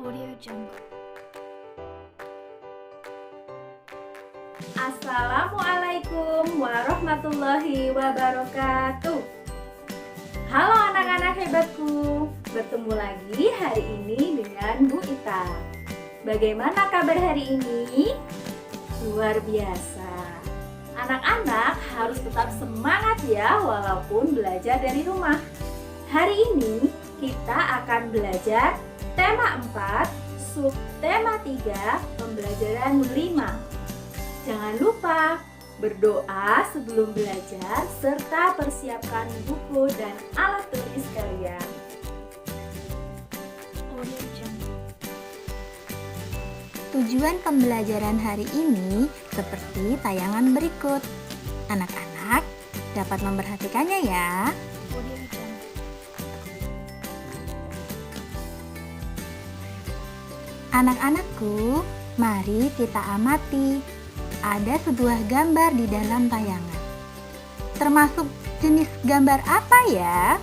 Audio Jungle. Assalamualaikum warahmatullahi wabarakatuh. Halo anak-anak hebatku, bertemu lagi hari ini dengan Bu Ita. Bagaimana kabar hari ini? Luar biasa. Anak-anak harus tetap semangat ya walaupun belajar dari rumah. Hari ini kita akan belajar tema 4, subtema 3, pembelajaran 5. Jangan lupa berdoa sebelum belajar serta persiapkan buku dan alat tulis kalian. Audio Jungle. Tujuan pembelajaran hari ini seperti tayangan berikut. Anak-anak dapat memperhatikannya ya. Audio Jungle. Anak-anakku, mari kita amati. Ada sebuah gambar di dalam tayangan. Termasuk jenis gambar apa ya?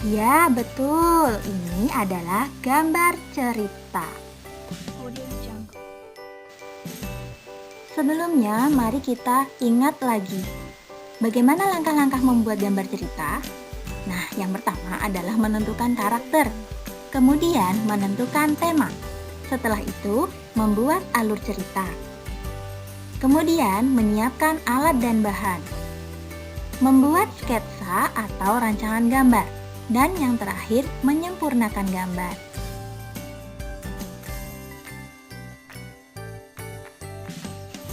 Ya, betul. Ini adalah gambar cerita. Audio Jungle. Sebelumnya, mari kita ingat lagi. Bagaimana langkah-langkah membuat gambar cerita? Nah, yang pertama adalah menentukan karakter. Kemudian menentukan tema. Setelah itu, membuat alur cerita. Kemudian menyiapkan alat dan bahan. Membuat sketsa atau rancangan gambar. Dan yang terakhir, menyempurnakan gambar.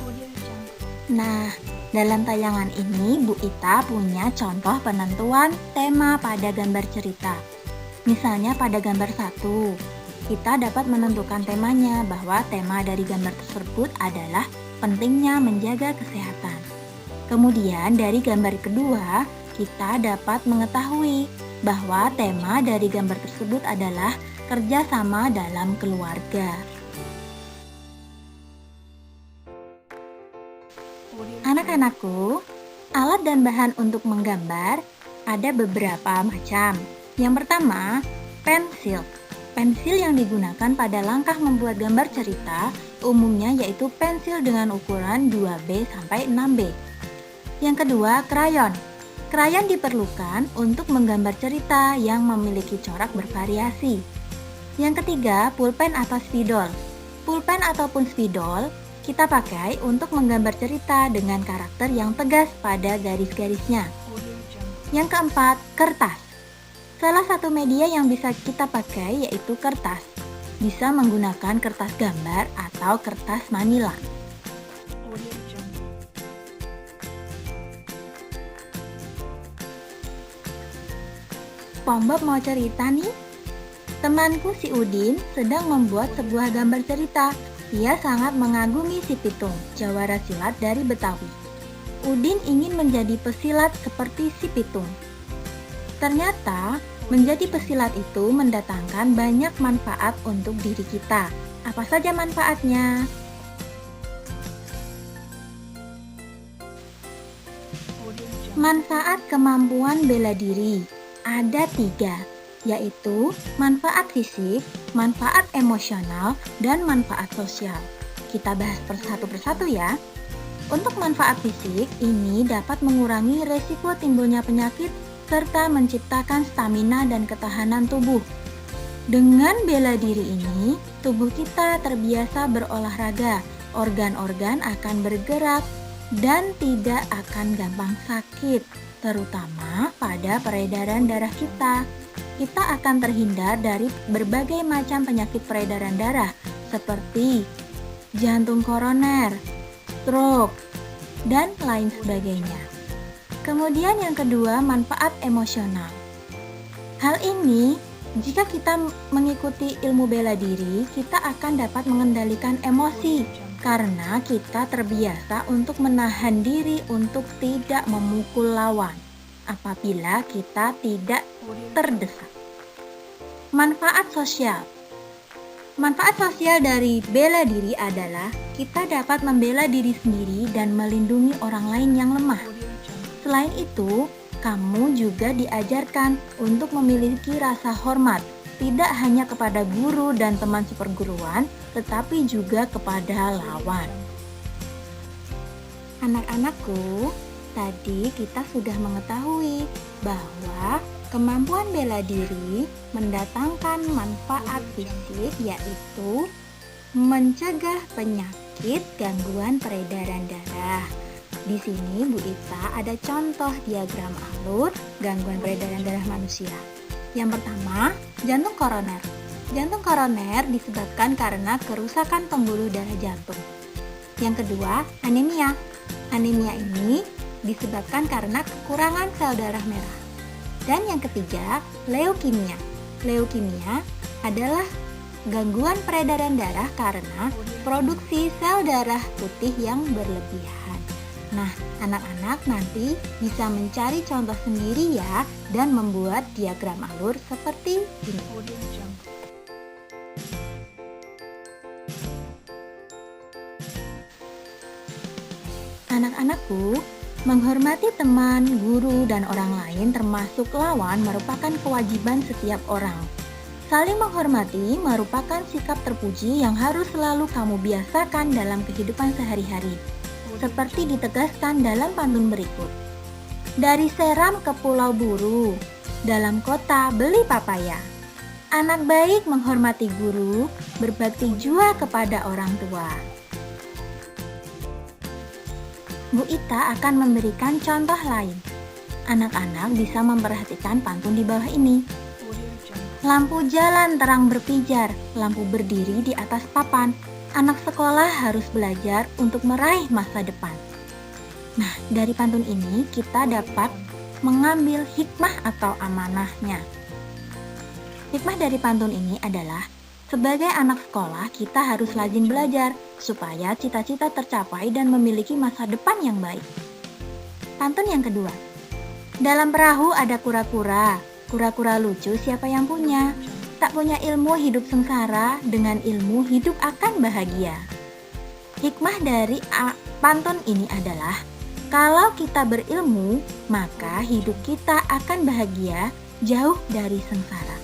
Audio Jungle. Nah, dalam tayangan ini Bu Ita punya contoh penentuan tema pada gambar cerita. Misalnya pada gambar 1, kita dapat menentukan temanya bahwa tema dari gambar tersebut adalah pentingnya menjaga kesehatan. Kemudian dari gambar kedua, kita dapat mengetahui bahwa tema dari gambar tersebut adalah kerjasama dalam keluarga. Audio Anak-anakku, alat dan bahan untuk menggambar ada beberapa macam. Yang pertama, pensil. Pensil yang digunakan pada langkah membuat gambar cerita umumnya yaitu pensil dengan ukuran 2B sampai 6B. Yang kedua, krayon. Krayon diperlukan untuk menggambar cerita yang memiliki corak bervariasi. Yang ketiga, pulpen atau spidol. Pulpen ataupun spidol kita pakai untuk menggambar cerita dengan karakter yang tegas pada garis-garisnya. Audio Jungle. Yang keempat, kertas. Salah satu media yang bisa kita pakai yaitu kertas. Bisa menggunakan kertas gambar atau kertas manila. Audio Jungle. SpongeBob mau cerita nih. Temanku si Udin sedang membuat sebuah gambar cerita. Ia sangat mengagumi si Pitung, jawara silat dari Betawi. Udin ingin menjadi pesilat seperti si Pitung. Ternyata, menjadi pesilat itu mendatangkan banyak manfaat untuk diri kita. Apa saja manfaatnya? Audio Jungle. Manfaat kemampuan bela diri ada 3, yaitu manfaat fisik, manfaat emosional, dan manfaat sosial. Kita bahas satu persatu ya. Untuk manfaat fisik, ini dapat mengurangi resiko timbulnya penyakit serta menciptakan stamina dan ketahanan tubuh. Dengan bela diri ini, tubuh kita terbiasa berolahraga, organ-organ akan bergerak, dan tidak akan gampang sakit, terutama pada peredaran darah kita. Kita akan terhindar dari berbagai macam penyakit peredaran darah seperti jantung koroner, stroke, dan lain sebagainya. Kemudian yang kedua, manfaat emosional. Hal ini, jika kita mengikuti ilmu bela diri, kita akan dapat mengendalikan emosi karena kita terbiasa untuk menahan diri untuk tidak memukul lawan apabila kita tidak terdesak. Manfaat sosial. Manfaat sosial dari bela diri adalah kita dapat membela diri sendiri dan melindungi orang lain yang lemah. Selain itu, kamu juga diajarkan untuk memiliki rasa hormat tidak hanya kepada guru dan teman seperguruan, tetapi juga kepada lawan. Anak-anakku, tadi kita sudah mengetahui bahwa kemampuan bela diri mendatangkan manfaat fisik, yaitu mencegah penyakit gangguan peredaran darah. Di sini Bu Ita ada contoh diagram alur gangguan peredaran darah manusia. Yang pertama, jantung koroner. Jantung koroner disebabkan karena kerusakan pembuluh darah jantung. Yang kedua, anemia. Anemia ini disebabkan karena kekurangan sel darah merah. Dan yang ketiga, leukemia. Leukemia adalah gangguan peredaran darah karena produksi sel darah putih yang berlebihan. Nah, anak-anak nanti bisa mencari contoh sendiri ya dan membuat diagram alur seperti ini. Audio Jungle. Anak-anakku, menghormati teman, guru, dan orang lain termasuk lawan merupakan kewajiban setiap orang. Saling menghormati merupakan sikap terpuji yang harus selalu kamu biasakan dalam kehidupan sehari-hari. Seperti ditegaskan dalam pantun berikut. Dari Seram ke Pulau Buru, dalam kota beli papaya. Anak baik menghormati guru, berbakti jua kepada orang tua. Bu Ita akan memberikan contoh lain. Anak-anak bisa memperhatikan pantun di bawah ini. Audio Jungle. Lampu jalan terang berpijar, lampu berdiri di atas papan. Anak sekolah harus belajar untuk meraih masa depan. Nah, dari pantun ini kita dapat mengambil hikmah atau amanahnya. Hikmah dari pantun ini adalah, sebagai anak sekolah kita harus rajin belajar supaya cita-cita tercapai dan memiliki masa depan yang baik. Pantun yang kedua. Dalam perahu ada kura-kura. Kura-kura lucu siapa yang punya? Tak punya ilmu hidup sengsara, dengan ilmu hidup akan bahagia. Hikmah dari pantun ini adalah, kalau kita berilmu, maka hidup kita akan bahagia, jauh dari sengsara.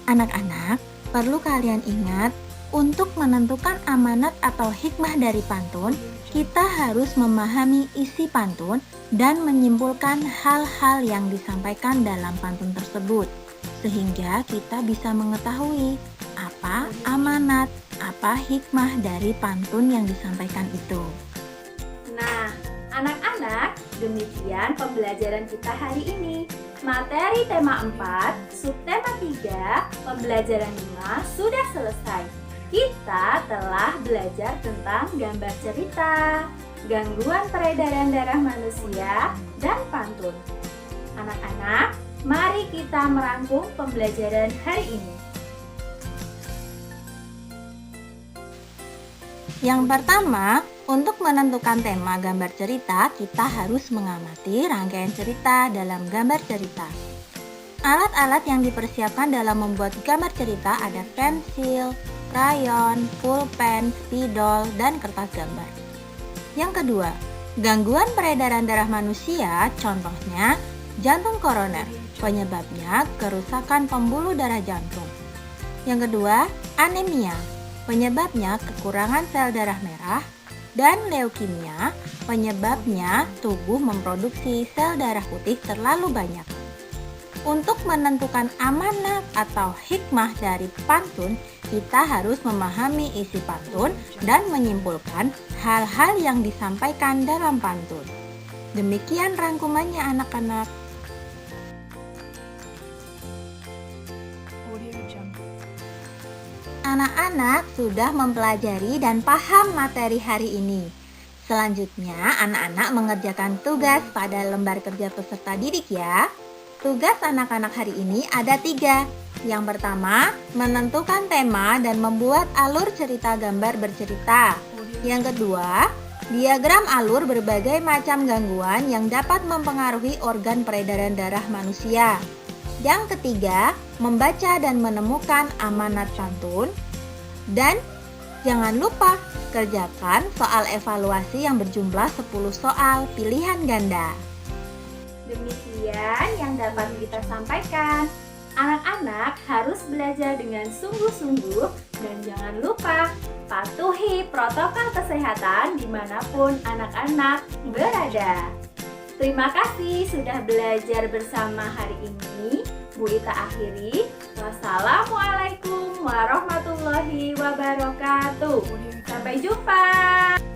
Anak-anak, perlu kalian ingat, untuk menentukan amanat atau hikmah dari pantun, kita harus memahami isi pantun dan menyimpulkan hal-hal yang disampaikan dalam pantun tersebut. Sehingga kita bisa mengetahui apa amanat, apa hikmah dari pantun yang disampaikan itu. Nah, anak-anak, demikian pembelajaran kita hari ini. Materi tema 4, subtema 3, pembelajaran 5 sudah selesai. Kita telah belajar tentang gambar cerita, gangguan peredaran darah manusia, dan pantun. Anak-anak, mari kita merangkum pembelajaran hari ini. Yang pertama, untuk menentukan tema gambar cerita, kita harus mengamati rangkaian cerita dalam gambar cerita. Alat-alat yang dipersiapkan dalam membuat gambar cerita ada pensil, krayon, pulpen, spidol, dan kertas gambar. Yang kedua, gangguan peredaran darah manusia, contohnya jantung koroner, penyebabnya kerusakan pembuluh darah jantung. Yang kedua, anemia, penyebabnya kekurangan sel darah merah. Dan leukemia, penyebabnya tubuh memproduksi sel darah putih terlalu banyak. Untuk menentukan amanat atau hikmah dari pantun, kita harus memahami isi pantun dan menyimpulkan hal-hal yang disampaikan dalam pantun. Demikian rangkumannya anak-anak. Audio Jungle. Anak-anak sudah mempelajari dan paham materi hari ini. Selanjutnya, anak-anak mengerjakan tugas pada lembar kerja peserta didik ya. Tugas anak-anak hari ini ada 3. Yang pertama, menentukan tema dan membuat alur cerita gambar bercerita. Yang kedua, diagram alur berbagai macam gangguan yang dapat mempengaruhi organ peredaran darah manusia. Yang ketiga, membaca dan menemukan amanat pantun. Dan jangan lupa kerjakan soal evaluasi yang berjumlah 10 soal pilihan ganda. Demikian yang dapat kita sampaikan. Anak-anak harus belajar dengan sungguh-sungguh dan jangan lupa patuhi protokol kesehatan dimanapun anak-anak berada. Terima kasih sudah belajar bersama hari ini. Bu Ita akhiri. Wassalamualaikum warahmatullahi wabarakatuh. Sampai jumpa.